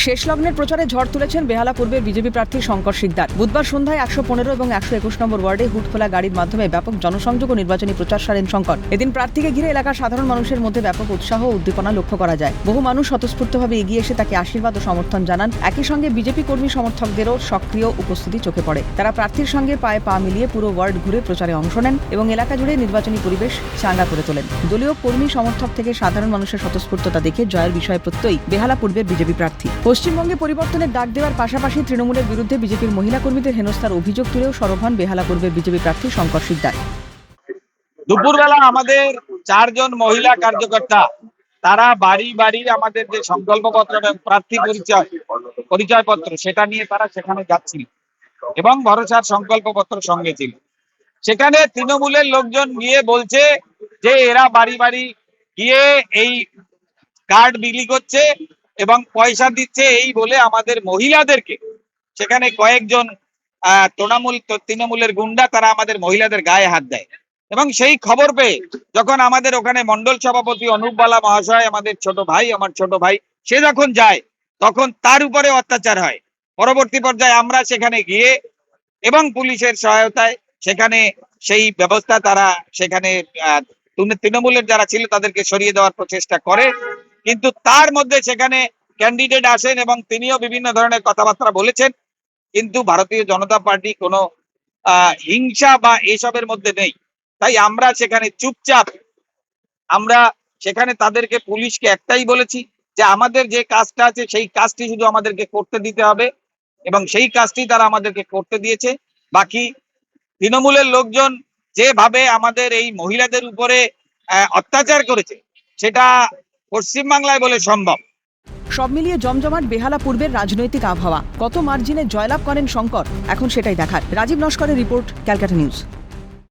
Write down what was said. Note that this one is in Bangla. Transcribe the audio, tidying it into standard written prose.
শেষ লগ্নের প্রচারে ঝড় তুলেছেন বেহালা পূর্বের বিজেপি প্রার্থী শঙ্কর শিকদার। বুধবার সন্ধ্যায় 115 এবং 121 নম্বর ওয়ার্ডে হুটখোলা গাড়ির মাধ্যমে ব্যাপক জনসংযোগ ও নির্বাচনী প্রচার সারেন শঙ্কর। এদিন প্রার্থীকে ঘিরে এলাকার সাধারণ মানুষের মধ্যে ব্যাপক উৎসাহ ও উদ্দীপনা লক্ষ্য করা যায়। বহু মানুষ স্বতঃস্ফূর্তভাবে এগিয়ে এসে তাকে আশীর্বাদ ও সমর্থন জানান। একই সঙ্গে বিজেপি কর্মী সমর্থকদেরও সক্রিয় উপস্থিতি চোখে পড়ে। তারা প্রার্থীর সঙ্গে পায়ে পা মিলিয়ে পুরো ওয়ার্ড ঘুরে প্রচারে অংশ নেন এবং এলাকা জুড়ে নির্বাচনী পরিবেশ চাঙ্গা করে তোলেন। দলীয় কর্মী সমর্থক থেকে সাধারণ মানুষের স্বতঃস্ফূর্ততা দেখে জয়ের বিষয়ে প্রত্যয়ী বেহালা পূর্বের বিজেপি প্রার্থী। পশ্চিমবঙ্গে পরিবর্তনের ডাক দেওয়ার পাশাপাশি তৃণমূলের বিরুদ্ধে বিজেপির মহিলা কর্মীদের হেনস্থার অভিযোগ তুলেও সরব হন বেহালা পূর্বের বিজেপি প্রার্থী শঙ্কর শিকদার। দুপুরবেলা আমাদের 4 জন মহিলা কার্যকর্তা তারা বাড়ি বাড়ি আমাদের যে সংকল্পপত্র এবং প্রার্থী পরিচয়পত্র সেটা নিয়ে তারা সেখানে যাচ্ছিল এবং ভরসার সংকল্পপত্র সঙ্গে ছিল। সেখানে তৃণমূলের লোকজন গিয়ে বলছে যে এরা বাড়ি বাড়ি গিয়ে এই কার্ড বিলি করছে এবং পয়সা দিচ্ছে, এই বলে আমাদের মহিলাদেরকে সেখানে কয়েকজন তৃণমূলের গুন্ডা তারা আমাদের মহিলাদের গায়ে হাত দেয়। এবং সেই খবর পেয়ে যখন আমাদের ওখানে মন্ডল সভাপতি অনুপ বালা মহাশয়, আমাদের ছোট ভাই, আমার ছোট ভাই, সে যখন যায় তখন তার উপরে অত্যাচার হয়। পরবর্তী পর্যায়ে আমরা সেখানে গিয়ে এবং পুলিশের সহায়তায় সেখানে সেই ব্যবস্থা তারা সেখানে তৃণমূলের যারা ছিল তাদেরকে সরিয়ে দেওয়ার প্রচেষ্টা করে। কিন্তু তার মধ্যে সেখানে ক্যান্ডিডেট আসেন এবং তিনিও বিভিন্ন ধরনের কথাবার্তা বলেছেন, কিন্তু ভারতীয় জনতা পার্টি কোনো হিংসা বা এসবের মধ্যে নেই। তাই আমরা সেখানে চুপচাপ, আমরা সেখানে তাদেরকে, পুলিশকে একটাই বলেছি যে আমাদের যে কাজটা আছে সেই কাজটি শুধু আমাদেরকে করতে দিতে হবে এবং সেই কাজটি তারা আমাদেরকে করতে দিয়েছে। বাকি তৃণমূলের লোকজন যেভাবে আমাদের এই মহিলাদের উপরে অত্যাচার করেছে সেটা পশ্চিমবাংলায় বলে সম্ভব। সব মিলিয়ে জমজমাট বেহালা পূর্বের রাজনৈতিক আবহাওয়া। কত মার্জিনে জয়লাভ করেন শঙ্কর, এখন সেটাই দেখার। রাজীব নস্করের রিপোর্ট, ক্যালকাটা নিউজ।